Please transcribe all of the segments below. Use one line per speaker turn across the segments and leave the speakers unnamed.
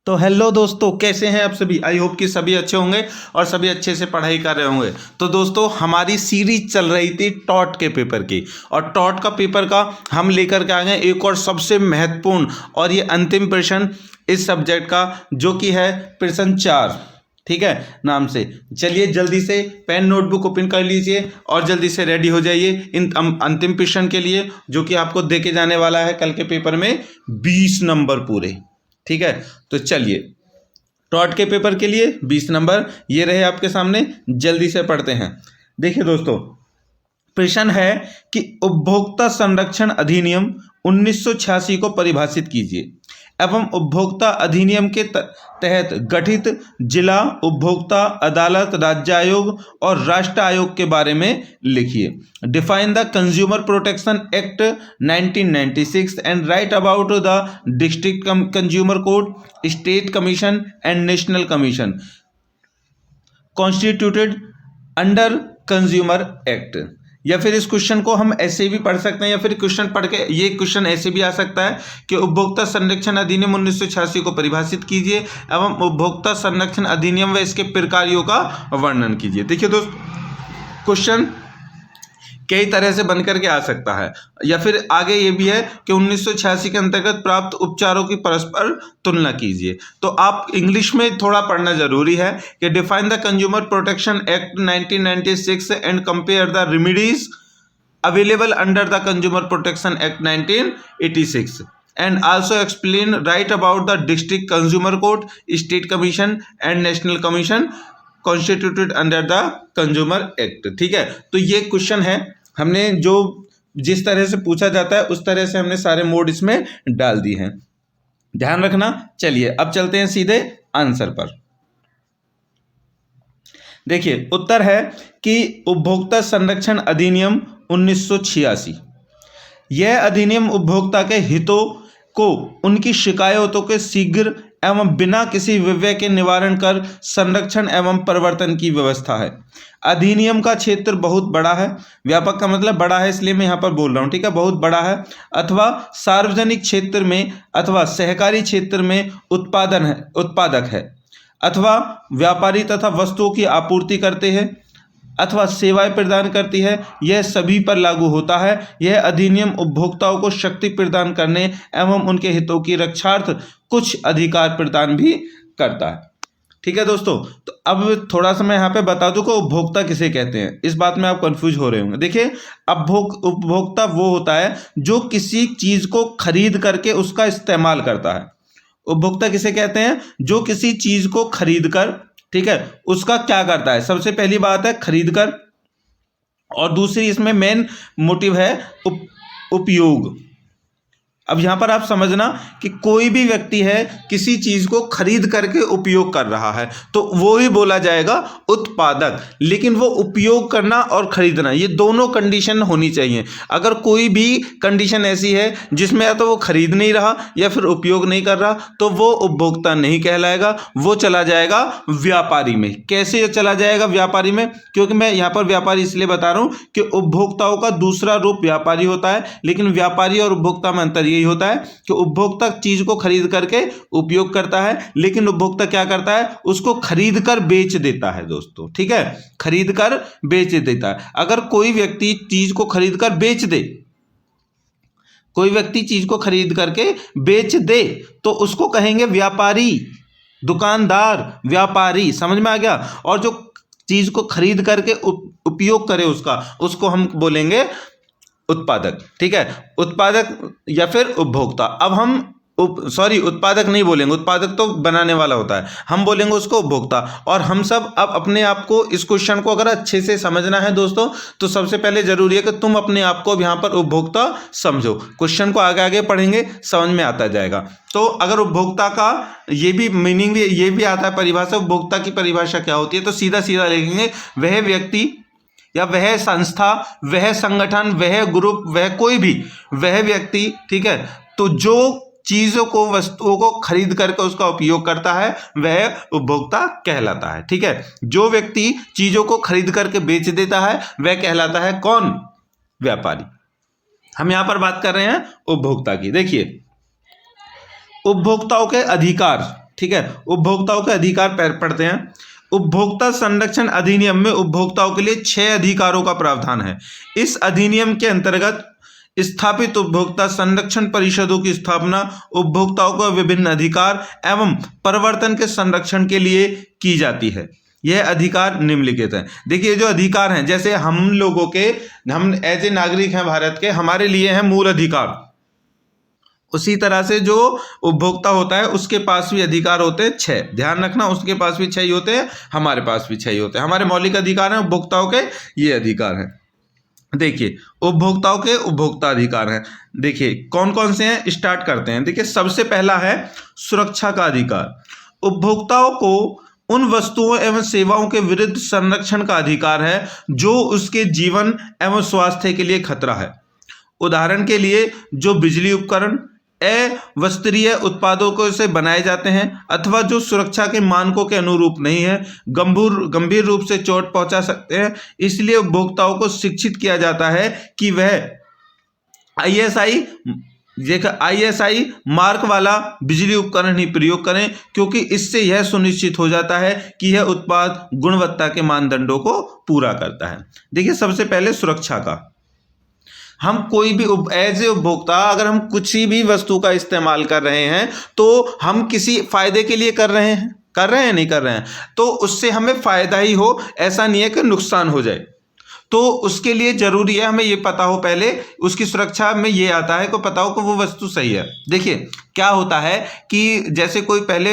तो हेलो दोस्तों, कैसे हैं आप सभी। आई होप कि सभी अच्छे होंगे और सभी अच्छे से पढ़ाई कर रहे होंगे। तो दोस्तों, हमारी सीरीज चल रही थी टॉट के पेपर की, और टॉट का पेपर का हम लेकर के आ गए एक और सबसे महत्वपूर्ण और ये अंतिम प्रश्न इस सब्जेक्ट का, जो कि है प्रश्न 4, ठीक है, नाम से। चलिए जल्दी से पेन नोटबुक ओपन कर लीजिए और जल्दी से रेडी हो जाइए इन अंतिम प्रश्न के लिए, जो कि आपको देके जाने वाला है कल के पेपर में 20 नंबर पूरे। ठीक है, तो चलिए टॉट के पेपर के लिए 20 नंबर ये रहे आपके सामने। जल्दी से पढ़ते हैं। देखिए दोस्तों, प्रश्न है कि उपभोक्ता संरक्षण अधिनियम 1986 को परिभाषित कीजिए एवं उपभोक्ता अधिनियम के तहत गठित जिला उपभोक्ता अदालत, राज्य आयोग और राष्ट्र आयोग के बारे में लिखिए। Define the consumer protection act 1996 and right about the district consumer court, state commission and national commission constituted under consumer act. या फिर इस क्वेश्चन को हम ऐसे भी पढ़ सकते हैं, या फिर क्वेश्चन पढ़ के ये क्वेश्चन ऐसे भी आ सकता है कि उपभोक्ता संरक्षण अधिनियम 1986 को परिभाषित कीजिए एवं उपभोक्ता संरक्षण अधिनियम व इसके प्रकारों का वर्णन कीजिए। देखिए दोस्त, क्वेश्चन कई तरह से बनकर के आ सकता है। या फिर आगे ये भी है कि 1986 के अंतर्गत प्राप्त उपचारों की परस्पर तुलना कीजिए। तो आप इंग्लिश में थोड़ा पढ़ना जरूरी है कि define the consumer protection act 1996 and compare the remedies available under the consumer protection act 1986 and also explain right about the district consumer court, state commission and national commission constituted under the consumer act। ठीक है, तो ये question है, हमने जो जिस तरह से पूछा जाता है उस तरह से हमने सारे मोड इसमें डाल दिए हैं, ध्यान रखना। चलिए अब चलते हैं सीधे आंसर पर। देखिए उत्तर है कि उपभोक्ता संरक्षण अधिनियम 1986। यह अधिनियम उपभोक्ता के हितों को उनकी शिकायतों के शीघ्र एवं बिना किसी व्यवधान के निवारण कर संरक्षण एवं परिवर्तन की व्यवस्था है। अधिनियम का क्षेत्र बहुत बड़ा है, व्यापक का मतलब बड़ा है इसलिए मैं यहाँ पर बोल रहा हूँ, ठीक है, बहुत बड़ा है, अथवा सार्वजनिक क्षेत्र में अथवा सहकारी क्षेत्र में उत्पादक है, अथवा व्यापारी तथा वस्तुओं की आपूर्ति करते हैं अथवा सेवाएं प्रदान करती है, यह सभी पर लागू होता है। यह अधिनियम उपभोक्ताओं को शक्ति प्रदान करने एवं उनके हितों की रक्षार्थ कुछ अधिकार प्रदान भी करता है। ठीक है दोस्तों, तो अब थोड़ा सा मैं यहाँ पे बता दूं कि उपभोक्ता किसे कहते हैं। इस बात में आप कंफ्यूज हो रहे होंगे। देखिए, उपभोक्ता वो होता है जो किसी चीज को खरीद करके उसका इस्तेमाल करता है। उपभोक्ता किसे कहते हैं? जो किसी चीज को खरीद कर, ठीक है, उसका क्या करता है। सबसे पहली बात है खरीद कर, और दूसरी इसमें मेन मोटिव है उपयोग। अब यहां पर आप समझना कि कोई भी व्यक्ति है किसी चीज को खरीद करके उपयोग कर रहा है तो वो ही बोला जाएगा उत्पादक। लेकिन वो उपयोग करना और खरीदना, ये दोनों कंडीशन होनी चाहिए। अगर कोई भी कंडीशन ऐसी है जिसमें या तो वो खरीद नहीं रहा या फिर उपयोग नहीं कर रहा तो वो उपभोक्ता नहीं कहलाएगा, वो चला जाएगा व्यापारी में। कैसे चला जाएगा व्यापारी में? क्योंकि मैं यहाँ पर व्यापारी इसलिए बता रहा हूँ कि उपभोक्ताओं का दूसरा रूप व्यापारी होता है, लेकिन व्यापारी और उपभोक्ता में अंतर यही होता है कि उपभोक्ता चीज को खरीद करके उपयोग करता है, लेकिन उपभोक्ता क्या करता है? उसको खरीद कर बेच देता है दोस्तों। ठीक है, खरीद कर बेच देता है। अगर कोई व्यक्ति चीज को खरीद कर बेच दे, कोई व्यक्ति चीज को खरीद करके बेच दे तो उसको कहेंगे व्यापारी, दुकानदार, व्यापारी। समझ में आ गया? और जो चीज को खरीद करके उपयोग करे उसको हम बोलेंगे उत्पादक। ठीक है, उत्पादक या फिर उपभोक्ता। अब हम उत्पादक नहीं बोलेंगे, उत्पादक तो बनाने वाला होता है, हम बोलेंगे उसको उपभोक्ता। और हम सब अब अपने आप को, इस क्वेश्चन को अगर अच्छे से समझना है दोस्तों, तो सबसे पहले जरूरी है कि तुम अपने आप को यहाँ पर उपभोक्ता समझो। क्वेश्चन को आगे आगे पढ़ेंगे, समझ में आता जाएगा। तो अगर उपभोक्ता का ये भी मीनिंग भी ये भी आता है परिभाषा, उपभोक्ता की परिभाषा क्या होती है, तो सीधा सीधा लिखेंगे वह व्यक्ति या वह संस्था, वह संगठन, वह ग्रुप, वह कोई भी वह व्यक्ति, ठीक है, तो जो चीजों को, वस्तुओं को खरीद करके उसका उपयोग करता है वह उपभोक्ता कहलाता है। ठीक है, जो व्यक्ति चीजों को खरीद करके बेच देता है वह कहलाता है कौन? व्यापारी। हम यहां पर बात कर रहे हैं उपभोक्ता की। देखिए, उपभोक्ताओं के अधिकार, ठीक है, उपभोक्ताओं के अधिकार पढ़ते हैं। उपभोक्ता संरक्षण अधिनियम में उपभोक्ताओं के लिए 6 अधिकारों का प्रावधान है। इस अधिनियम के अंतर्गत स्थापित उपभोक्ता संरक्षण परिषदों की स्थापना उपभोक्ताओं को विभिन्न अधिकार एवं परिवर्तन के संरक्षण के लिए की जाती है। यह अधिकार निम्नलिखित हैं। देखिए जो अधिकार हैं, जैसे हम लोगों के, हम एज ए नागरिक हैं भारत के, हमारे लिए हैं मूल अधिकार, उसी तरह से जो उपभोक्ता होता है उसके पास भी अधिकार होते हैं 6। ध्यान रखना, उसके पास भी 6 ही होते हैं, हमारे पास भी 6 ही होते हैं। हमारे मौलिक अधिकार हैं उपभोक्ताओं के, ये अधिकार हैं। देखिए उपभोक्ताओं के उपभोक्ता अधिकार हैं, देखिए कौन कौन से हैं, स्टार्ट करते हैं। देखिए सबसे पहला है सुरक्षा का अधिकार। उपभोक्ताओं को उन वस्तुओं एवं सेवाओं के विरुद्ध संरक्षण का अधिकार है जो उसके जीवन एवं स्वास्थ्य के लिए खतरा है। उदाहरण के लिए जो बिजली उपकरण अवस्त्रीय उत्पादों को से बनाए जाते हैं अथवा जो सुरक्षा के मानकों के अनुरूप नहीं है, गंभीर रूप से चोट पहुंचा सकते हैं। इसलिए उपभोक्ताओं को शिक्षित किया जाता है कि वह ISI मार्क वाला बिजली उपकरण ही प्रयोग करें, क्योंकि इससे यह सुनिश्चित हो जाता है कि यह उत्पाद गुणवत्ता के मानदंडों को पूरा करता है। देखिए सबसे पहले सुरक्षा का, हम कोई भी एज ए उपभोक्ता अगर हम कुछ भी वस्तु का इस्तेमाल कर रहे हैं तो हम किसी फायदे के लिए कर रहे हैं नहीं कर रहे हैं, तो उससे हमें फायदा ही हो, ऐसा नहीं है कि नुकसान हो जाए। तो उसके लिए जरूरी है हमें ये पता हो, पहले उसकी सुरक्षा में ये आता है को पता हो कि वो वस्तु सही है। देखिए क्या होता है कि जैसे कोई पहले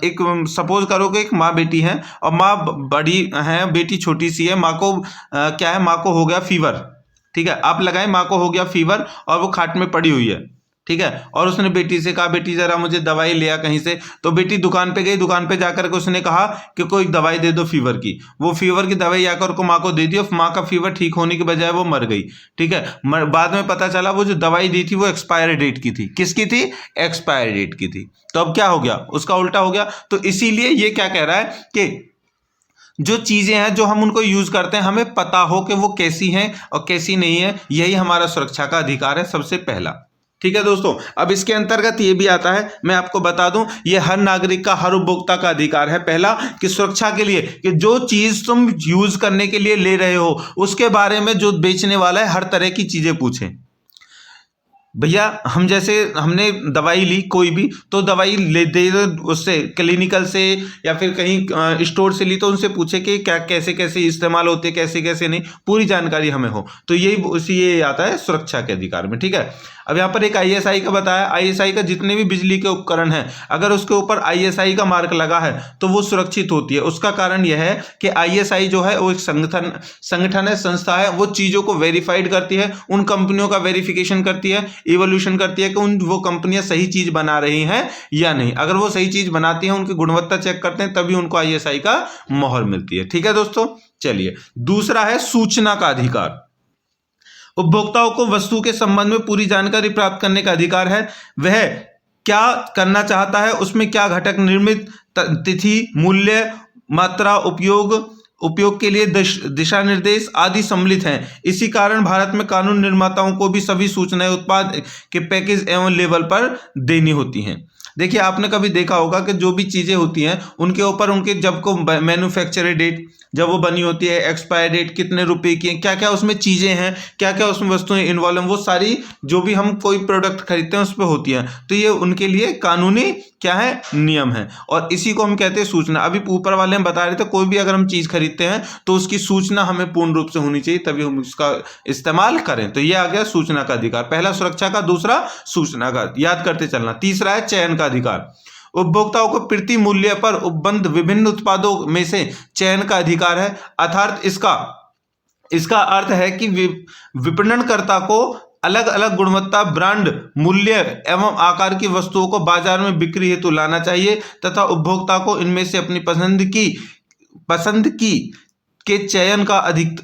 एक सपोज करो कि एक माँ बेटी है और माँ बड़ी है, बेटी छोटी सी है, माँ को क्या है, माँ को हो गया फीवर, ठीक है, आप लगाएं माँ को हो गया फीवर और वो खाट में पड़ी हुई है, ठीक है, और उसने बेटी से कहा बेटी जरा मुझे दवाई ले आ कहीं से। तो बेटी दुकान पे गई, दुकान पे जाकर के उसने कहा कि कोई दवाई दे दो फीवर की। वो फीवर की दवाई आकर को माँ को दे दी और माँ का फीवर ठीक होने के बजाय वो मर गई, ठीक है। बाद में पता चला वो जो दवाई दी थी वो एक्सपायरी डेट की थी। किसकी थी? एक्सपायरी डेट की थी। तो अब क्या हो गया, उसका उल्टा हो गया। तो इसीलिए ये क्या कह रहा है कि जो चीजें हैं जो हम उनको यूज करते हैं हमें पता हो कि वो कैसी हैं और कैसी नहीं है, यही हमारा सुरक्षा का अधिकार है सबसे पहला। ठीक है दोस्तों, अब इसके अंतर्गत ये भी आता है, मैं आपको बता दूं, ये हर नागरिक का, हर उपभोक्ता का अधिकार है पहला कि सुरक्षा के लिए, कि जो चीज तुम यूज करने के लिए ले रहे हो उसके बारे में जो बेचने वाला है हर तरह की चीजें पूछें। भैया हम जैसे हमने दवाई ली कोई भी, तो दवाई ले दे उससे क्लिनिकल से या फिर कहीं स्टोर से ली, तो उनसे पूछे कि क्या कैसे कैसे इस्तेमाल होते हैं, कैसे कैसे नहीं, पूरी जानकारी हमें हो। तो यही उसी ये आता है सुरक्षा के अधिकार में। ठीक है, अब यहाँ पर एक ISI का बताया, ISI का जितने भी बिजली के उपकरण हैं अगर उसके ऊपर ISI का मार्क लगा है तो वो सुरक्षित होती है। उसका कारण यह है कि ISI जो है वो एक संगठन है, संस्था है, वो चीज़ों को वेरीफाइड करती है, उन कंपनियों का वेरिफिकेशन करती है, इवोल्यूशन करती है कि वो कंपनियां सही चीज बना रही हैं या नहीं। अगर वो सही चीज बनाती हैं, उनकी गुणवत्ता चेक करते हैं, तभी उनको ISI का मोहर मिलती है। ठीक है दोस्तों, चलिए दूसरा है सूचना का अधिकार। उपभोक्ताओं को वस्तु के संबंध में पूरी जानकारी प्राप्त करने का अधिकार है। वह क्या करना चाहता है, उसमें क्या घटक निर्मित, तिथि, मूल्य, मात्रा, उपयोग के लिए दिशा निर्देश आदि सम्मिलित हैं। इसी कारण भारत में कानून निर्माताओं को भी सभी सूचनाएं उत्पाद के पैकेज एवं लेबल पर देनी होती हैं। देखिए आपने कभी देखा होगा कि जो भी चीज़ें होती हैं उनके ऊपर उनके जब को मैन्युफैक्चर डेट जब वो बनी होती है, एक्सपायर डेट कितने रुपए की है, क्या क्या उसमें चीज़ें हैं, क्या क्या उसमें वस्तुएं इन्वॉल्व हैं, वो सारी जो भी हम कोई प्रोडक्ट खरीदते हैं उस पर होती हैं। तो ये उनके लिए कानूनी क्या है, नियम है, और इसी को हम कहते हैं सूचना। अभी ऊपर वाले हम बता रहे थे कोई भी अगर हम चीज़ खरीदते हैं तो उसकी सूचना हमें पूर्ण रूप से होनी चाहिए, तभी हम उसका इस्तेमाल करें। तो ये आ गया सूचना का अधिकार, पहला सुरक्षा का, दूसरा सूचना का, याद करते चलना। तीसरा है चयन का अधिकार। उपभोक्ताओं को प्रति मूल्य पर उपबंध विभिन्न उत्पादों में से चयन का अधिकार है। अर्थात इसका अर्थ है कि विपणनकर्ता को अलग अलग गुणवत्ता, ब्रांड, मूल्य एवं आकार की वस्तुओं को बाजार में बिक्री हेतु लाना चाहिए तथा उपभोक्ता को इनमें से अपनी पसंद की के चयन का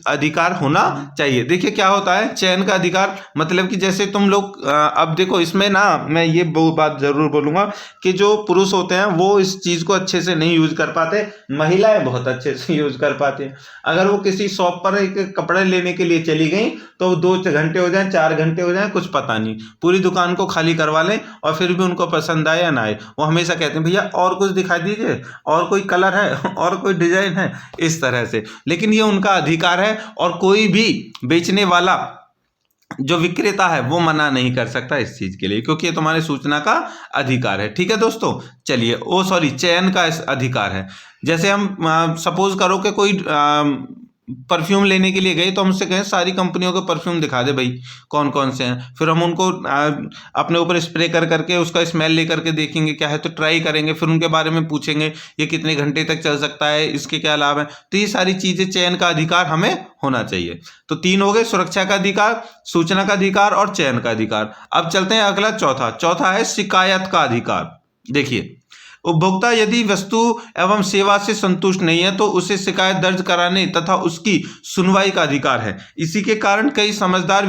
अधिकार होना चाहिए। देखिए क्या होता है चयन का अधिकार, मतलब कि जैसे तुम लोग अब देखो इसमें ना मैं ये बात जरूर बोलूंगा कि जो पुरुष होते हैं वो इस चीज को अच्छे से नहीं यूज कर पाते, महिलाएं बहुत अच्छे से यूज कर पाती हैं। अगर वो किसी शॉप पर एक कपड़े लेने के लिए चली गई तो 2 घंटे हो जाए 4 घंटे हो जाए कुछ पता नहीं, पूरी दुकान को खाली करवा लें और फिर भी उनको पसंद आए या ना आए वो हमेशा कहते हैं भैया और कुछ दिखा दीजिए, और कोई कलर है और कोई डिजाइन है, इस तरह से। लेकिन ये उनका अधिकार है और कोई भी बेचने वाला जो विक्रेता है वो मना नहीं कर सकता इस चीज के लिए, क्योंकि ये तुम्हारे सूचना का अधिकार है। ठीक है दोस्तों, चलिए चयन का अधिकार है। जैसे हम सपोज करो कि कोई परफ्यूम लेने के लिए गए तो हम उससे कहें सारी कंपनियों के परफ्यूम दिखा दे भाई कौन कौन से हैं, फिर हम उनको अपने ऊपर स्प्रे कर करके उसका स्मेल लेकर के देखेंगे क्या है, तो ट्राई करेंगे, फिर उनके बारे में पूछेंगे ये कितने घंटे तक चल सकता है, इसके क्या लाभ है। तो ये सारी चीजें चयन का अधिकार हमें होना चाहिए। तो 3 हो गए, सुरक्षा का अधिकार, सूचना का अधिकार और चयन का अधिकार। अब चलते हैं अगला चौथा है शिकायत का अधिकार। देखिए उपभोक्ता यदि वस्तु एवं सेवा से संतुष्ट नहीं है तो उसे शिकायत दर्ज कराने तथा उसकी सुनवाई का अधिकार है। इसी के कारण कई समझदार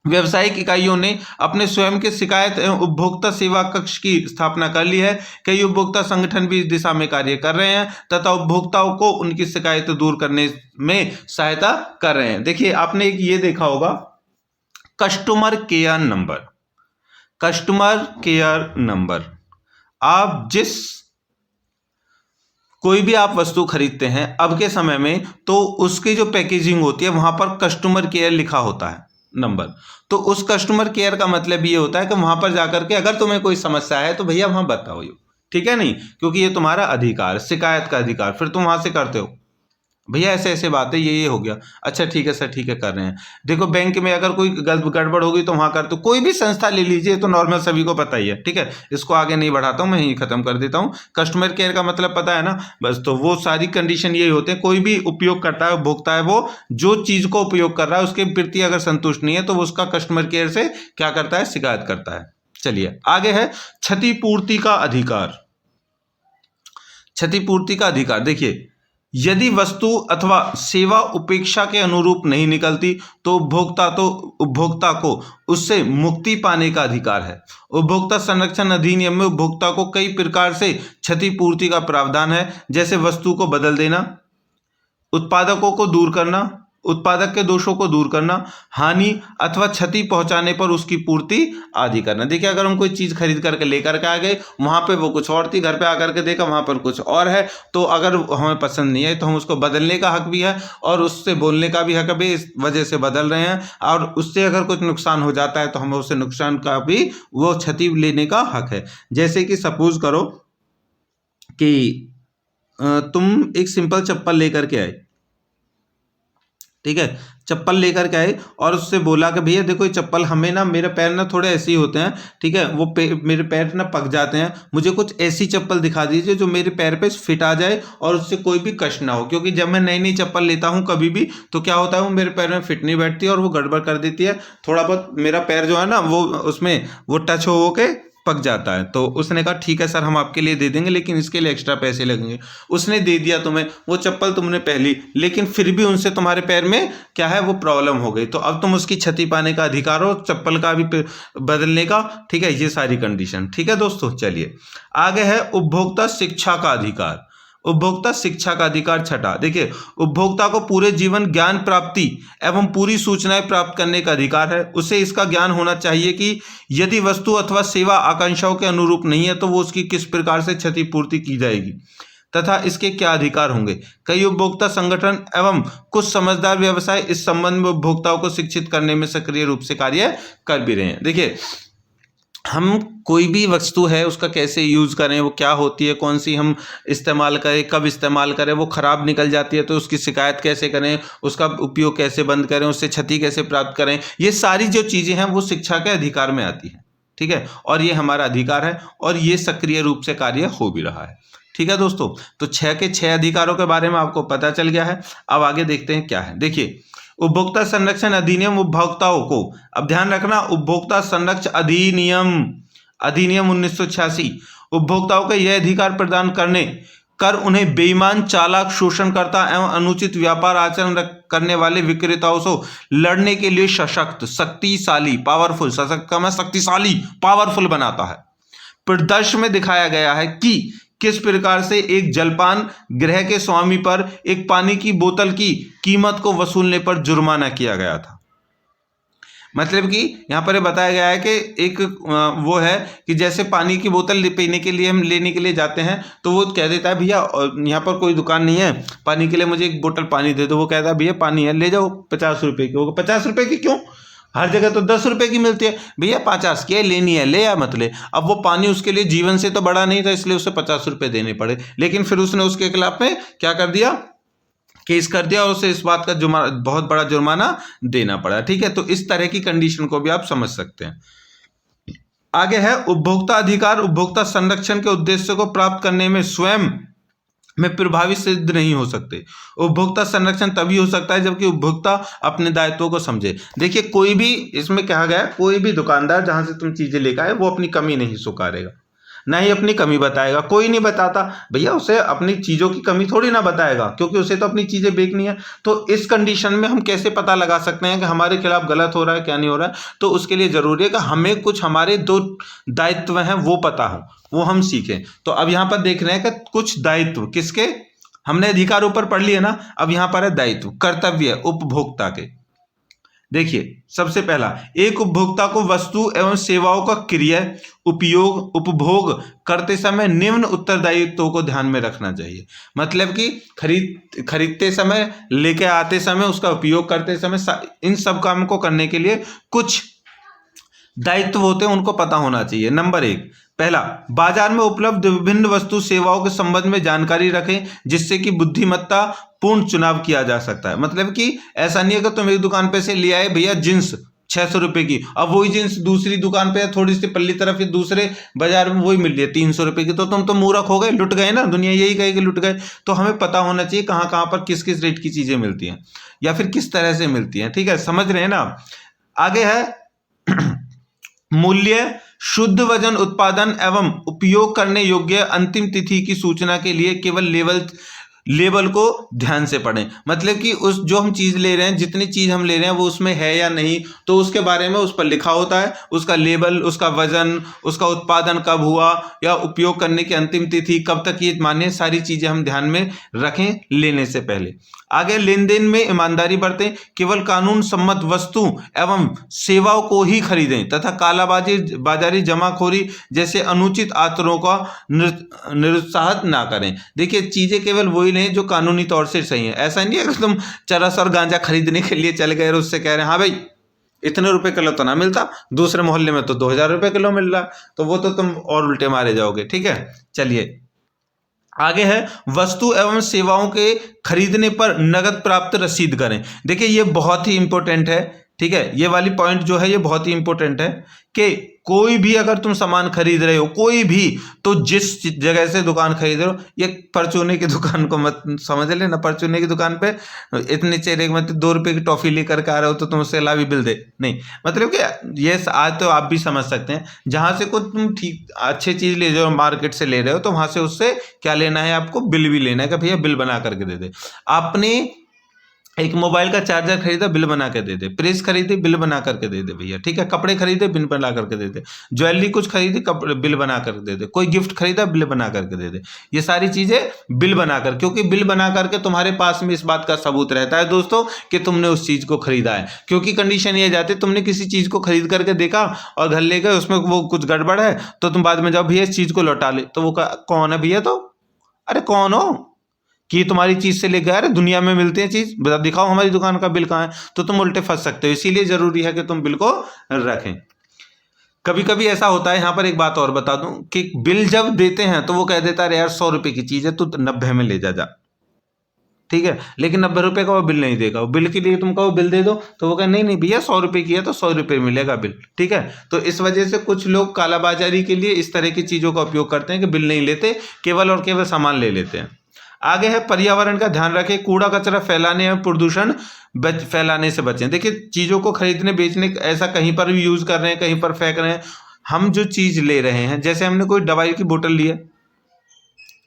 व्यावसायिक इकाइयों ने अपने स्वयं के शिकायत एवं उपभोक्ता सेवा कक्ष की स्थापना कर ली है। कई उपभोक्ता संगठन भी इस दिशा में कार्य कर रहे हैं तथा उपभोक्ताओं को उनकी शिकायत दूर करने में सहायता कर रहे हैं। देखिए आपने एक ये देखा होगा कस्टमर केयर नंबर। आप कोई भी आप वस्तु खरीदते हैं अब के समय में तो उसकी जो पैकेजिंग होती है वहां पर कस्टमर केयर लिखा होता है नंबर। तो उस कस्टमर केयर का मतलब ये होता है कि वहां पर जाकर के अगर तुम्हें कोई समस्या है तो भैया वहां बताओ, ठीक है नहीं, क्योंकि ये तुम्हारा अधिकार, शिकायत का अधिकार, फिर तुम वहां से करते हो भैया ऐसे ऐसे बातें ये हो गया, अच्छा ठीक है सर ठीक है कर रहे हैं। देखो बैंक में अगर कोई गड़बड़ होगी तो वहां कर, तो कोई भी संस्था ले लीजिए तो नॉर्मल सभी को पता ही है। ठीक है, इसको आगे नहीं बढ़ाता हूं, मैं यही खत्म कर देता हूं। कस्टमर केयर का मतलब पता है ना, बस। तो वो सारी कंडीशन यही होते हैं, कोई भी उपयोग करता है उपभोक्ता है वो जो चीज को उपयोग कर रहा है उसके प्रति अगर संतुष्ट नहीं है तो वो उसका कस्टमर केयर से क्या करता है, शिकायत करता है। चलिए आगे है क्षतिपूर्ति का अधिकार। क्षतिपूर्ति का अधिकार, देखिए यदि वस्तु अथवा सेवा उपेक्षा के अनुरूप नहीं निकलती तो उपभोक्ता को उससे मुक्ति पाने का अधिकार है। उपभोक्ता संरक्षण अधिनियम में उपभोक्ता को कई प्रकार से क्षतिपूर्ति का प्रावधान है, जैसे वस्तु को बदल देना, उत्पादक के दोषों को दूर करना, हानि अथवा क्षति पहुंचाने पर उसकी पूर्ति आदि करना। देखिए अगर हम कोई चीज खरीद करके लेकर के आ गए, वहां पे वो कुछ और थी, घर पे आकर के देखा वहां पर कुछ और है, तो अगर हमें पसंद नहीं है तो हम उसको बदलने का हक भी है और उससे बोलने का भी हक है, इस वजह से बदल रहे हैं, और उससे अगर कुछ नुकसान हो जाता है तो हमें उससे नुकसान का भी वो क्षति लेने का हक है। जैसे कि सपोज करो कि तुम एक सिंपल चप्पल लेकर के आए, ठीक है, चप्पल लेकर के आए और उससे बोला कि भैया देखो ये चप्पल हमें ना, मेरे पैर ना थोड़े ऐसे ही होते हैं, ठीक है, वो मेरे पैर ना पक जाते हैं, मुझे कुछ ऐसी चप्पल दिखा दीजिए जो मेरे पैर पे फिट आ जाए और उससे कोई भी कष्ट ना हो, क्योंकि जब मैं नई नई चप्पल लेता हूँ कभी भी तो क्या होता है वो मेरे पैर में फिट नहीं बैठती और वो गड़बड़ कर देती है, थोड़ा बहुत मेरा पैर जो है ना वो उसमें वो टच हो के पक जाता है। तो उसने कहा ठीक है सर हम आपके लिए दे देंगे लेकिन इसके लिए एक्स्ट्रा पैसे लगेंगे। उसने दे दिया तुम्हें, वो चप्पल तुमने पहली, लेकिन फिर भी उनसे तुम्हारे पैर में क्या है वो प्रॉब्लम हो गई, तो अब तुम उसकी क्षति पाने का अधिकार हो, चप्पल का भी बदलने का, ठीक है, ये सारी कंडीशन। ठीक है दोस्तों, चलिए आगे है उपभोक्ता शिक्षा का अधिकार। उपभोक्ता शिक्षा का अधिकार छठा, देखिए उपभोक्ता को पूरे जीवन ज्ञान प्राप्ति एवं पूरी सूचनाएं प्राप्त करने का अधिकार है। उसे इसका ज्ञान होना चाहिए कि यदि वस्तु अथवा सेवा आकांक्षाओं के अनुरूप नहीं है तो वो उसकी किस प्रकार से क्षतिपूर्ति की जाएगी तथा इसके क्या अधिकार होंगे। कई उपभोक्ता संगठन एवं कुछ समझदार व्यवसाय इस संबंध में उपभोक्ताओं को शिक्षित करने में सक्रिय रूप से कार्य कर भी रहे हैं। देखिए हम कोई भी वस्तु है उसका कैसे यूज़ करें, वो क्या होती है, कौन सी हम इस्तेमाल करें, कब इस्तेमाल करें, वो ख़राब निकल जाती है तो उसकी शिकायत कैसे करें, उसका उपयोग कैसे बंद करें, उससे क्षति कैसे प्राप्त करें, ये सारी जो चीज़ें हैं वो शिक्षा के अधिकार में आती हैं। ठीक है, और ये हमारा अधिकार है और ये सक्रिय रूप से कार्य हो भी रहा है। ठीक है दोस्तों, तो 6 के 6 अधिकारों के बारे में आपको पता चल गया है। अब आगे देखते हैं क्या है। देखिए उपभोक्ता संरक्षण अधिनियम उपभोक्ताओं को, अब ध्यान रखना, उपभोक्ता संरक्षण अधिनियम 1986 उपभोक्ताओं को यह अधिकार प्रदान करने कर उन्हें बेईमान, चालाक, शोषणकर्ता एवं अनुचित व्यापार आचरण करने वाले विक्रेताओं से लड़ने के लिए सशक्त, शक्तिशाली, पावरफुल, सशक्त का मैं शक्तिशाली, पावरफुल बनाता है। परिदृश्य में दिखाया गया है कि किस प्रकार से एक जलपान गृह के स्वामी पर एक पानी की बोतल की कीमत को वसूलने पर जुर्माना किया गया था। मतलब कि यहाँ पर बताया गया है कि एक वो है कि जैसे पानी की बोतल पीने के लिए हम लेने के लिए जाते हैं तो वो कह देता है भैया यहाँ पर कोई दुकान नहीं है पानी के लिए, मुझे एक बोतल पानी दे दो। वो कहता है भैया पानी है, ले जाओ 50 रुपये की। वो 50 रुपये की क्यों, हर जगह तो 10 रुपये की मिलती है। भैया 50 की लेनी है, ले या मत ले। अब वो पानी उसके लिए जीवन से तो बड़ा नहीं था, इसलिए उसे 50 रुपये देने पड़े। लेकिन फिर उसने उसके खिलाफ में क्या कर दिया, केस कर दिया और उसे इस बात का बहुत बड़ा जुर्माना देना पड़ा। ठीक है, तो इस तरह की कंडीशन को भी आप समझ सकते हैं। आगे है उपभोक्ता अधिकार उपभोक्ता संरक्षण के उद्देश्य को प्राप्त करने में स्वयं में प्रभावी सिद्ध नहीं हो सकते। उपभोक्ता संरक्षण तभी हो सकता है जबकि उपभोक्ता अपने दायित्वों को समझे। देखिए कोई भी, इसमें कहा गया कोई भी दुकानदार जहां से तुम चीजें लेकर आए वो अपनी कमी नहीं स्वीकारेगा, ना ही अपनी कमी बताएगा। कोई नहीं बताता भैया, उसे अपनी चीज़ों की कमी थोड़ी ना बताएगा, क्योंकि उसे तो अपनी चीज़ें बेचनी है। तो इस कंडीशन में हम कैसे पता लगा सकते हैं कि हमारे खिलाफ गलत हो रहा है क्या नहीं हो रहा है। तो उसके लिए ज़रूरी है कि हमें कुछ हमारे जो दायित्व हैं वो पता हो, वो हम सीखें। तो अब यहाँ पर देख रहे हैं कि कुछ दायित्व किसके, हमने अधिकार ऊपर पढ़ लिए ना, अब यहाँ पर है दायित्व, कर्तव्य उपभोक्ता के। देखिए सबसे पहला, एक उपभोक्ता को वस्तु एवं सेवाओं का क्रय, उपयोग, उपभोग करते समय निम्न उत्तरदायित्वों को ध्यान में रखना चाहिए। मतलब कि खरीदते समय, लेके आते समय, उसका उपयोग करते समय, इन सब कामों को करने के लिए कुछ दायित्व होते हैं, उनको पता होना चाहिए। नंबर 1, पहला, बाजार में उपलब्ध विभिन्न वस्तु सेवाओं के संबंध में जानकारी रखें जिससे कि बुद्धिमत्ता पूर्ण चुनाव किया जा सकता है। मतलब कि ऐसा नहीं है कि तुम एक दुकान पे से ले आए भैया जींस 600 रुपये की, अब वही जींस दूसरी दुकान पे थोड़ी सी पल्ली तरफ या दूसरे बाजार में वही मिल रही है 300 रुपये की, तो तुम तो मूर्ख हो गए, लुट गए ना। दुनिया यही कहेगी लुट गए। तो हमें पता होना चाहिए कहाँ कहाँ पर किस किस रेट की चीजें मिलती हैं या फिर किस तरह से मिलती हैं। ठीक है, समझ रहे हैं ना। आगे है मूल्य, शुद्ध वजन, उत्पादन एवं उपयोग करने योग्य अंतिम तिथि की सूचना के लिए केवल लेबल को ध्यान से पढ़ें। मतलब कि उस जो हम चीज़ ले रहे हैं, जितनी चीज़ हम ले रहे हैं वो उसमें है या नहीं, तो उसके बारे में उस पर लिखा होता है, उसका लेबल, उसका वजन, उसका उत्पादन कब हुआ या उपयोग करने की अंतिम तिथि कब तक, ये मान्य सारी चीज़ें हम ध्यान में रखें लेने से पहले। आगे, लेन देन में ईमानदारी बरतें, केवल कानून सम्मत वस्तु एवं सेवाओं को ही खरीदें तथा बाजारी जमाखोरी जैसे अनुचित आचरणों का निरुत्साहित ना करें। देखिए चीज़ें केवल वही लें जो कानूनी तौर से सही है। ऐसा नहीं है कि तुम चरस और गांजा खरीदने के लिए चले गए और उससे कह रहे हैं हाँ भाई इतने रुपए किलो तो ना मिलता, दूसरे मोहल्ले में तो 2000 रुपये किलो मिल रहा, तो वो तो तुम और उल्टे मारे जाओगे। ठीक है, चलिए आगे है, वस्तु एवं सेवाओं के खरीदने पर नगद प्राप्त रसीद करें। देखिए ये बहुत ही इंपॉर्टेंट है। ठीक है, ये वाली पॉइंट जो है ये बहुत ही इंपॉर्टेंट है कि कोई भी अगर तुम सामान खरीद रहे हो, कोई भी, तो जिस जगह से दुकान खरीद रहे हो, ये परचूने की दुकान को मत समझ लेना। परचूने की दुकान पे इतने चेहरे मत 2 रुपये की टॉफी लेकर के आ रहे हो तो तुम उससे अलावा बिल दे नहीं। मतलब कि ये आज तो आप भी समझ सकते हैं, जहां से को तुम ठीक अच्छी चीज ले जाओ, मार्केट से ले रहे हो, तो वहां से उससे क्या लेना है, आपको बिल भी लेना है कि भैया बिल बना करके दे दे। आपने एक मोबाइल का चार्जर खरीदा, बिल बना के दे दे। प्रेस खरीदे, बिल बना करके दे दे भैया। ठीक है, कपड़े खरीदे, बिल बना करके दे दे। ज्वेलरी कुछ खरीदी, कपड़े बिल बना करके दे दे। कोई गिफ्ट खरीदा, बिल बना करके दे दे। ये सारी चीजें बिल बनाकर, क्योंकि बिल बना करके तुम्हारे पास में इस बात का सबूत रहता है दोस्तों कि तुमने उस चीज को खरीदा है। क्योंकि कंडीशन ये जाती है, तुमने किसी चीज को खरीद करके देखा और घर ले गए, उसमें वो कुछ गड़बड़ है, तो तुम बाद में जाओ भैया इस चीज को लौटा ले, तो वो कौन है भैया, तो अरे कौन हो कि तुम्हारी चीज से ले गए, अरे दुनिया में मिलती है चीज, बता दिखाओ हमारी दुकान का बिल कहाँ है, तो तुम उल्टे फंस सकते हो। इसीलिए जरूरी है कि तुम बिल को रखें। कभी कभी ऐसा होता है, यहाँ पर एक बात और बता दूं कि बिल जब देते हैं तो वो कह देता है यार 100 रुपये की चीज है, तू 90 में ले जा। ठीक है, लेकिन 90 रुपये का वो बिल नहीं देगा। वो बिल के लिए तुम कहो बिल दे दो, तो वो कहे नहीं भैया 100 रुपये की है तो 100 रुपये मिलेगा बिल। ठीक है, तो इस वजह से कुछ लोग कालाबाजारी के लिए इस तरह की चीजों का उपयोग करते हैं कि बिल नहीं लेते, केवल और केवल सामान ले लेते हैं। आगे है, पर्यावरण का ध्यान रखें, कूड़ा कचरा फैलाने एवं प्रदूषण फैलाने से बचें। देखिए चीज़ों को खरीदने बेचने ऐसा कहीं पर भी यूज़ कर रहे हैं, कहीं पर फेंक रहे हैं। हम जो चीज़ ले रहे हैं, जैसे हमने कोई दवाई की बोतल ली है,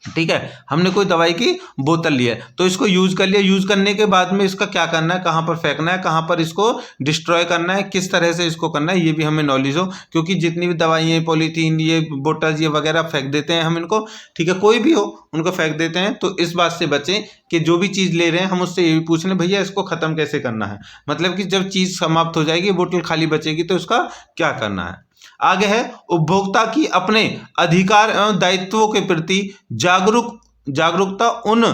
ठीक है, हमने कोई दवाई की बोतल ली है तो इसको यूज कर लिया, यूज करने के बाद में इसका क्या करना है, कहाँ पर फेंकना है, कहाँ पर इसको डिस्ट्रॉय करना है, किस तरह से इसको करना है, ये भी हमें नॉलेज हो। क्योंकि जितनी भी दवाइयाँ, पॉलीथीन, ये बोतल, ये वगैरह फेंक देते हैं हम इनको, ठीक है, कोई भी हो उनको फेंक देते हैं। तो इस बात से बचें कि जो भी चीज़ ले रहे हैं हम उससे ये भी पूछ लें, भैया इसको ख़त्म कैसे करना है, मतलब कि जब चीज़ समाप्त हो जाएगी, बोतल खाली बचेगी तो उसका क्या करना है। आगे है उपभोक्ता की अपने अधिकार एवं दायित्वों के प्रति जागरूकता उन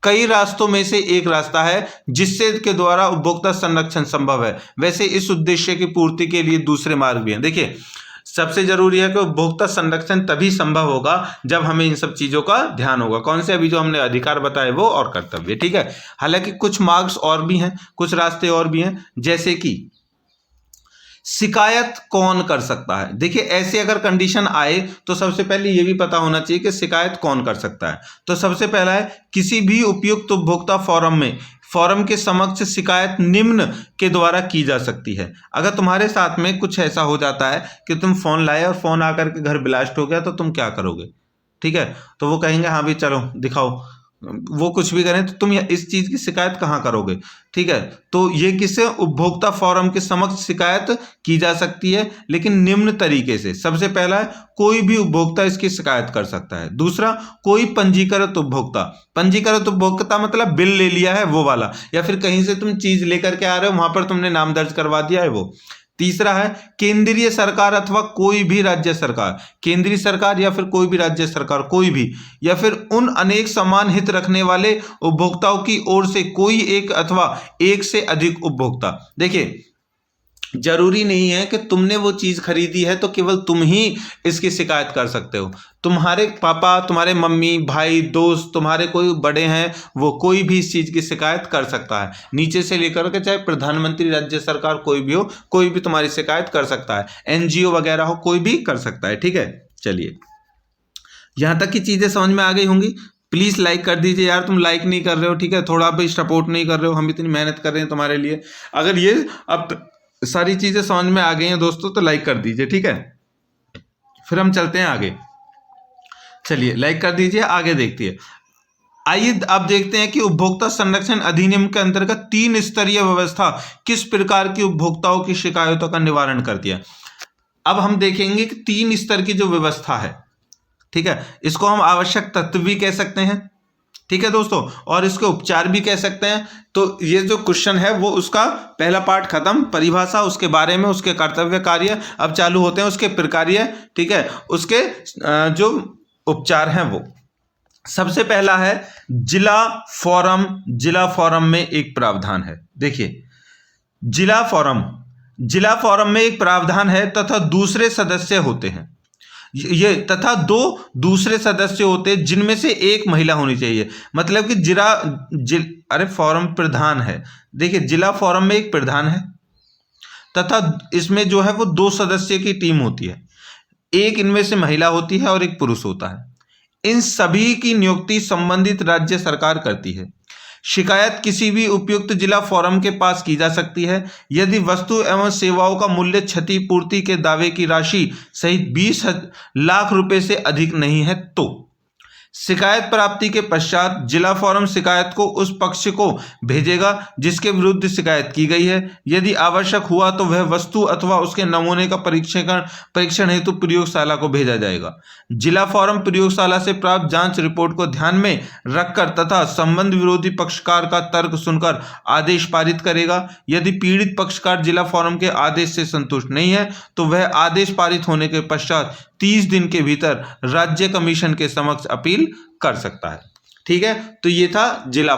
कई रास्तों में से एक रास्ता है जिससे के द्वारा उपभोक्ता संरक्षण संभव है। वैसे इस उद्देश्य की पूर्ति के लिए दूसरे मार्ग भी हैं। देखिए, सबसे जरूरी है कि उपभोक्ता संरक्षण तभी संभव होगा जब हमें इन सब चीजों का ध्यान होगा। कौन से? अभी जो हमने अधिकार बताए वो और कर्तव्य, ठीक है। हालांकि कुछ मार्ग्स और भी हैं, कुछ रास्ते और भी हैं, जैसे कि शिकायत कौन कर सकता है। देखिए, ऐसे अगर कंडीशन आए तो सबसे पहले ये भी पता होना चाहिए कि शिकायत कौन कर सकता है। तो सबसे पहला है, किसी भी उपयुक्त उपभोक्ता फोरम के समक्ष शिकायत निम्न के द्वारा की जा सकती है। अगर तुम्हारे साथ में कुछ ऐसा हो जाता है कि तुम फोन लाए और फोन आकर के घर ब्लास्ट हो गया, तो तुम क्या करोगे? ठीक है, तो वो कहेंगे हाँ भी चलो दिखाओ, वो कुछ भी करें, तो तुम इस चीज की शिकायत कहाँ करोगे? ठीक है, तो ये किससे? उपभोक्ता फोरम के समक्ष शिकायत की जा सकती है, लेकिन निम्न तरीके से। सबसे पहला है, कोई भी उपभोक्ता इसकी शिकायत कर सकता है। दूसरा, कोई पंजीकृत उपभोक्ता मतलब बिल ले लिया है वो वाला, या फिर कहीं से तुम चीज लेकर के आ रहे हो, वहां पर तुमने नाम दर्ज करवा दिया है वो। तीसरा है, केंद्रीय सरकार अथवा कोई भी राज्य सरकार, केंद्रीय सरकार या फिर कोई भी राज्य सरकार, कोई भी, या फिर उन अनेक समान हित रखने वाले उपभोक्ताओं की ओर से कोई एक अथवा एक से अधिक उपभोक्ता। देखिए, जरूरी नहीं है कि तुमने वो चीज खरीदी है तो केवल तुम ही इसकी शिकायत कर सकते हो। तुम्हारे पापा, तुम्हारे मम्मी, भाई, दोस्त, तुम्हारे कोई बड़े हैं, वो कोई भी इस चीज की शिकायत कर सकता है। नीचे से लेकर के चाहे प्रधानमंत्री, राज्य सरकार, कोई भी हो, कोई भी तुम्हारी शिकायत कर सकता है। एनजीओ वगैरह हो, कोई भी कर सकता है। ठीक है, चलिए, यहां तक की चीजें समझ में आ गई होंगी। प्लीज लाइक कर दीजिए यार, तुम लाइक नहीं कर रहे हो, ठीक है, थोड़ा भी सपोर्ट नहीं कर रहे हो, हम इतनी मेहनत कर रहे हैं तुम्हारे लिए। अगर ये अब सारी चीजें समझ में आ गई हैं दोस्तों, तो लाइक कर दीजिए, ठीक है। फिर हम चलते हैं आगे। चलिए, लाइक कर दीजिए, आगे देखते हैं। आइए अब देखते हैं कि उपभोक्ता संरक्षण अधिनियम के अंतर्गत 3 स्तरीय व्यवस्था किस प्रकार की उपभोक्ताओं की शिकायतों का निवारण करती है। अब हम देखेंगे कि 3 स्तर की जो व्यवस्था है, ठीक है, इसको हम आवश्यक तत्व भी कह सकते हैं, ठीक है दोस्तों, और इसके उपचार भी कह सकते हैं। तो ये जो क्वेश्चन है वो उसका पहला पार्ट खत्म, परिभाषा, उसके बारे में, उसके कर्तव्य कार्य। अब चालू होते हैं उसके प्रकार्य, ठीक है, उसके जो उपचार हैं वो। सबसे पहला है जिला फोरम में एक प्रावधान है। देखिए, जिला फोरम में एक प्रावधान है तथा दूसरे सदस्य होते हैं, ये तथा 2 दूसरे सदस्य होते हैं जिनमें से एक महिला होनी चाहिए। मतलब कि फोरम प्रधान है। देखिए, जिला फोरम में एक प्रधान है तथा इसमें जो है वो 2 सदस्य की टीम होती है, एक इनमें से महिला होती है और एक पुरुष होता है। इन सभी की नियुक्ति संबंधित राज्य सरकार करती है। शिकायत किसी भी उपयुक्त जिला फोरम के पास की जा सकती है यदि वस्तु एवं सेवाओं का मूल्य क्षतिपूर्ति के दावे की राशि सहित 20 लाख रुपए से अधिक नहीं है। तो शिकायत प्राप्ति के पश्चात जिला फोरम शिकायत को उस पक्ष को भेजेगा जिसके विरुद्ध शिकायत की गई है। यदि आवश्यक हुआ तो वह वस्तु अथवा उसके नमूने का परीक्षण हेतु प्रयोगशाला को भेजा जाएगा। जिला फोरम प्रयोगशाला से प्राप्त जांच रिपोर्ट को ध्यान में रखकर तथा संबंध विरोधी पक्षकार का तर्क सुनकर आदेश पारित करेगा। यदि पीड़ित पक्षकार जिला फोरम के आदेश से संतुष्ट नहीं है तो वह आदेश पारित होने के पश्चात 30 दिन के भीतर राज्य कमीशन के समक्ष अपील कर सकता है। ठीक है, तो ये था जिला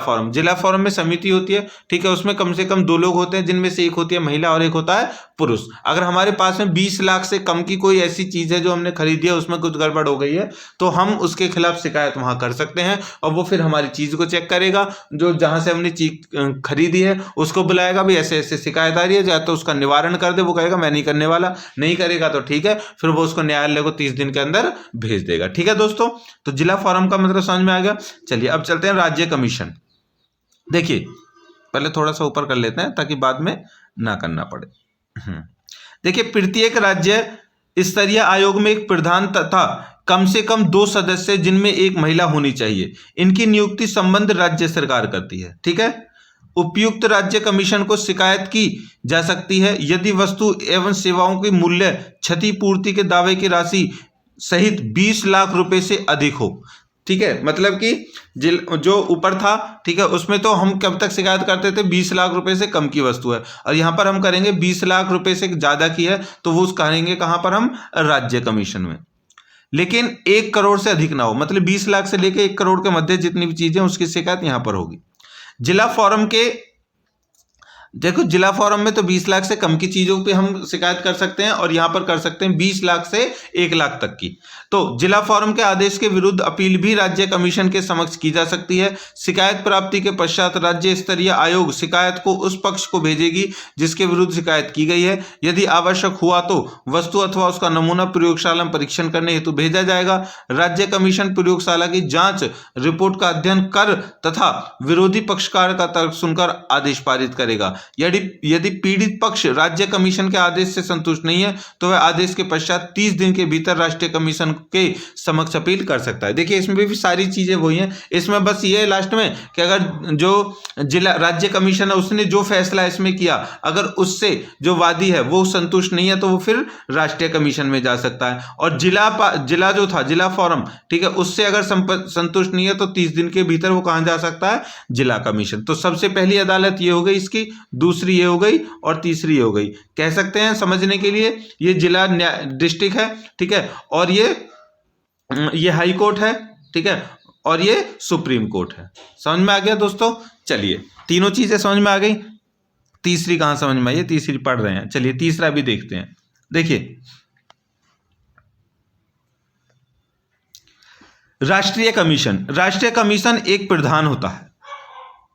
फोरम में समिति होती है, ठीक है, उसमें कम से कम 2 लोग होते हैं जिनमें से एक होती है महिला और एक होता है पुरुष। अगर हमारे पास में 20 लाख से कम की कोई ऐसी चीज है जो हमने खरीदी है, उसमें कुछ गड़बड़ हो गई है, तो हम उसके खिलाफ शिकायत वहां कर सकते हैं और वो फिर हमारी चीज को चेक करेगा। जो जहां से हमने चीज खरीदी है उसको बुलाएगा, भी ऐसे ऐसे शिकायत आ रही है, या तो उसका निवारण कर दे, वो कहेगा मैं नहीं करने वाला, नहीं करेगा तो ठीक है, फिर वो उसको न्यायालय को 30 दिन के अंदर भेज देगा। ठीक है दोस्तों, तो जिला फोरम का मतलब समझ में आ गया। चलिए अब चलते हैं राज्य कमीशन। देखिए, पहले थोड़ा सा ऊपर कर लेते हैं ताकि बाद में ना करना पड़े। देखिए, प्रत्येक राज्य स्तरीय आयोग में एक प्रधान तथा कम से कम 2 सदस्य जिनमें एक महिला होनी चाहिए। इनकी नियुक्ति संबंध राज्य सरकार करती है। ठीक है। उपयुक्त राज्य कमीशन को शिकायत की जा सकती है यदि वस्तु एवं सेवाओं की मूल्य क्षतिपूर्ति के दावे की राशि सहित 20 लाख रुपए से अधिक हो। ठीक है, मतलब कि जो ऊपर था, ठीक है, उसमें तो हम कब तक शिकायत करते थे 20 लाख रुपए से कम की वस्तु है, और यहाँ पर हम करेंगे 20 लाख रुपए से ज़्यादा की है, तो वो करेंगे कहाँ पर हम, राज्य कमीशन में। लेकिन 1 करोड़ से अधिक ना हो, मतलब 20 लाख से लेकर 1 करोड़ के मध्य जितनी भी चीजें, उसकी शिकायत यहाँ पर होगी। जिला फोरम के, देखो जिला फोरम में तो 20 लाख से कम की चीजों पे हम शिकायत कर सकते हैं, और यहां पर कर सकते हैं 20 लाख से 1 लाख तक की। तो जिला फोरम के आदेश के विरुद्ध अपील भी राज्य कमीशन के समक्ष की जा सकती है। शिकायत प्राप्ति के पश्चात राज्य स्तरीय आयोग शिकायत को उस पक्ष को भेजेगी जिसके विरुद्ध शिकायत की गई है। यदि आवश्यक हुआ तो वस्तु अथवा उसका नमूना प्रयोगशाला में परीक्षण करने हेतु भेजा जाएगा। राज्य कमीशन प्रयोगशाला की जांच रिपोर्ट का अध्ययन कर तथा विरोधी पक्षकार का तर्क सुनकर आदेश पारित करेगा। यदि पीड़ित पक्ष राज्य कमीशन के आदेश से संतुष्ट नहीं है तो वह आदेश के पश्चात 30 दिन के भीतर राष्ट्रीय कमीशन के समक्ष अपील कर सकता है। देखिए इसमें भी सारी चीजें वही हैं, इसमें बस ये है लास्ट में कि अगर जो जिला राज्य कमीशन है उसने जो फैसला इसमें किया, अगर उससे जो वादी है वो संतुष्ट नहीं है तो वो फिर राष्ट्रीय कमीशन में जा सकता है। और जिला जो था, जिला फोरम, ठीक है, उससे अगर संतुष्ट नहीं है तो 30 दिन के भीतर वो कहां जा सकता है, जिला कमीशन। तो सबसे पहली अदालत ये हो गई इसकी, दूसरी ये हो गई, और तीसरी ये हो गई। कह सकते हैं समझने के लिए ये जिला डिस्ट्रिक्ट है, ठीक है, और ये हाई कोर्ट है, ठीक है, और ये सुप्रीम कोर्ट है। समझ में आ गया दोस्तों? चलिए तीनों चीजें समझ में आ गई। तीसरी कहां समझ में आई है? तीसरी पढ़ रहे हैं, चलिए तीसरा भी देखते हैं। देखिए राष्ट्रीय कमीशन एक प्रधान होता है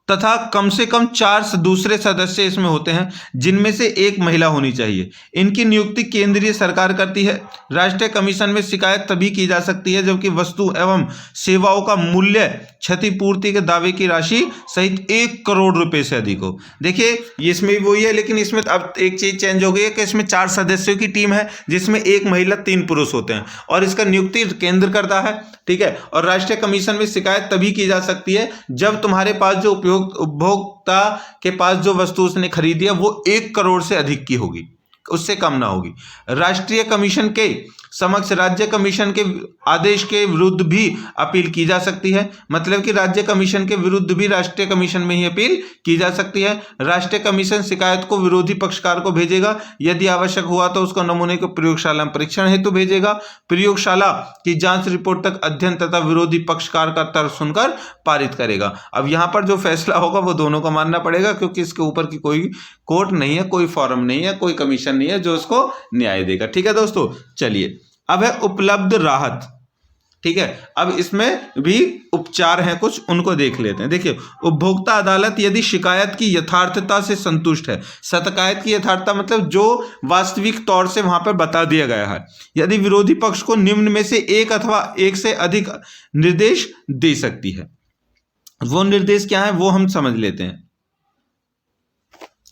तथा कम से कम 4 दूसरे सदस्य इसमें होते हैं जिनमें से एक महिला होनी चाहिए। इनकी नियुक्ति केंद्रीय सरकार करती है। राष्ट्रीय कमीशन में शिकायत तभी की जा सकती है जबकि वस्तु एवं सेवाओं का मूल्य क्षतिपूर्ति के दावे की राशि सहित 1 करोड़ रुपए से अधिक हो। देखिए इसमें भी वही है, लेकिन इसमें अब एक चीज चेंज हो गई है कि इसमें 4 सदस्यों की टीम है जिसमें 1 महिला 3 पुरुष होते हैं, और इसका नियुक्ति केंद्र करता है, ठीक है। और राष्ट्रीय कमीशन में शिकायत तभी की जा सकती है जब तुम्हारे पास जो उपभोक्ता के पास जो वस्तु उसने खरीदी है वो 1 करोड़ से अधिक की होगी, उससे कम ना होगी। राष्ट्रीय कमीशन के समक्ष राज्य कमीशन के आदेश के विरुद्ध भी अपील की जा सकती है, मतलब कि राज्य कमीशन के विरुद्ध भी राष्ट्रीय कमीशन में ही अपील की जा सकती है। राष्ट्रीय कमीशन शिकायत को विरोधी पक्षकार को भेजेगा, यदि आवश्यक हुआ तो उसको नमूने को प्रयोगशाला में परीक्षण हेतु भेजेगा। प्रयोगशाला की जांच रिपोर्ट तक अध्ययन तथा विरोधी पक्षकार का तर्क सुनकर पारित करेगा। अब यहाँ पर जो फैसला होगा वो दोनों को मानना पड़ेगा, क्योंकि इसके ऊपर की कोई कोर्ट नहीं है, कोई फोरम नहीं है, कोई कमीशन नहीं है जो उसको न्याय देगा। ठीक है दोस्तों, चलिए अब है उपलब्ध राहत। ठीक है, अब इसमें भी उपचार हैं कुछ, उनको देख लेते हैं। देखिए उपभोक्ता अदालत यदि शिकायत की यथार्थता से संतुष्ट है, शिकायत की यथार्थता मतलब जो वास्तविक तौर से वहां पर बता दिया गया है, यदि विरोधी पक्ष को निम्न में से एक अथवा एक से अधिक निर्देश दे सकती है। वो निर्देश क्या है वो हम समझ लेते हैं।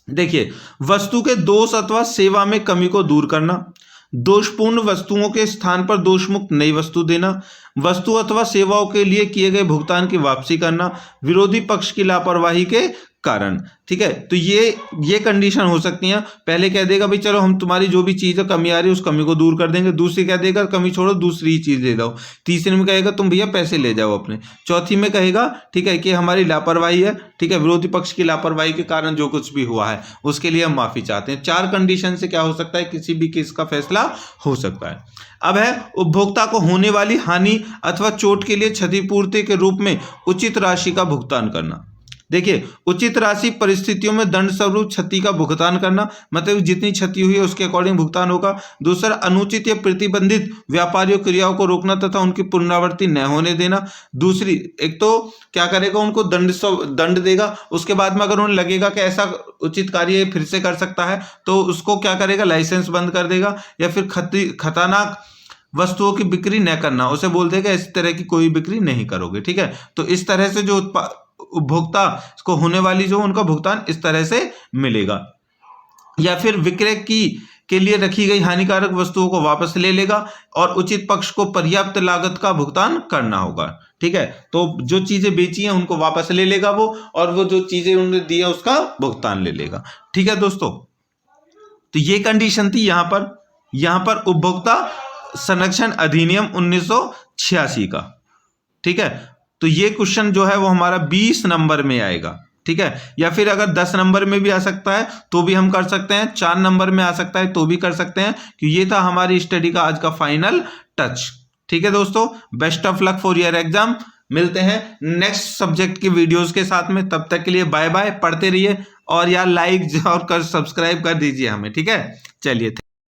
देखिए वस्तु के दोष अथवा सेवा में कमी को दूर करना, दोषपूर्ण वस्तुओं के स्थान पर दोषमुक्त नई वस्तु देना, वस्तु अथवा सेवाओं के लिए किए गए भुगतान की वापसी करना, विरोधी पक्ष की लापरवाही के कारण। ठीक है, तो ये कंडीशन हो सकती हैं। पहले कह देगा भाई चलो हम तुम्हारी जो भी चीज़ कमी आ रही है उस कमी को दूर कर देंगे, दूसरी कह देगा कमी छोड़ो दूसरी ही चीज़ दे दो, तीसरे में कहेगा तुम भैया पैसे ले जाओ अपने, चौथी में कहेगा ठीक है कि हमारी लापरवाही है, ठीक है, विरोधी पक्ष की लापरवाही के कारण जो कुछ भी हुआ है उसके लिए हम माफ़ी चाहते हैं। 4 कंडीशन से क्या हो सकता है, किसी भी केस का फैसला हो सकता है। अब है उपभोक्ता को होने वाली हानि अथवा चोट के लिए क्षतिपूर्ति के रूप में उचित राशि का भुगतान करना। देखिए उचित राशि परिस्थितियों में दंड स्वरूप क्षति का भुगतान करना, मतलब जितनी क्षति हुई है उसके अकॉर्डिंग भुगतान होगा। दूसरा अनुचित या प्रतिबंधित व्यापारियों क्रियाओं को रोकना तथा उनकी पुनरावृत्ति न होने देना। दूसरी एक तो क्या करेगा, उनको दंड देगा, उसके बाद में अगर उन्हें लगेगा कि ऐसा उचित कार्य फिर से कर सकता है तो उसको क्या करेगा, लाइसेंस बंद कर देगा, या फिर खतरनाक वस्तुओं की बिक्री न करना, उसे बोल देगा इस तरह की कोई बिक्री नहीं करोगे। ठीक है, तो इस तरह से जो उपभोक्ता को होने वाली जो उनका भुगतान इस तरह से मिलेगा। या फिर विक्रय की के लिए रखी गई हानिकारक वस्तुओं को वापस ले लेगा और उचित पक्ष को पर्याप्त लागत का भुगतान करना होगा। ठीक है, तो जो चीजें बेची हैं उनको वापस ले लेगा वो, और वो जो चीजें उन्होंने दी है उसका भुगतान ले लेगा। ठीक है दोस्तों, तो ये कंडीशन थी यहां पर उपभोक्ता संरक्षण अधिनियम 1986 का। ठीक है, तो ये क्वेश्चन जो है वो हमारा 20 नंबर में आएगा। ठीक है, या फिर अगर 10 नंबर में भी आ सकता है तो भी हम कर सकते हैं, 4 नंबर में आ सकता है तो भी कर सकते हैं, क्योंकि ये था हमारी स्टडी का आज का फाइनल टच। ठीक है दोस्तों, best of luck for your exam. मिलते हैं नेक्स्ट सब्जेक्ट के वीडियोस के साथ में, तब तक के लिए बाय बाय। पढ़ते रहिए और यार लाइक और कर सब्सक्राइब कर दीजिए हमें। ठीक है, चलिए।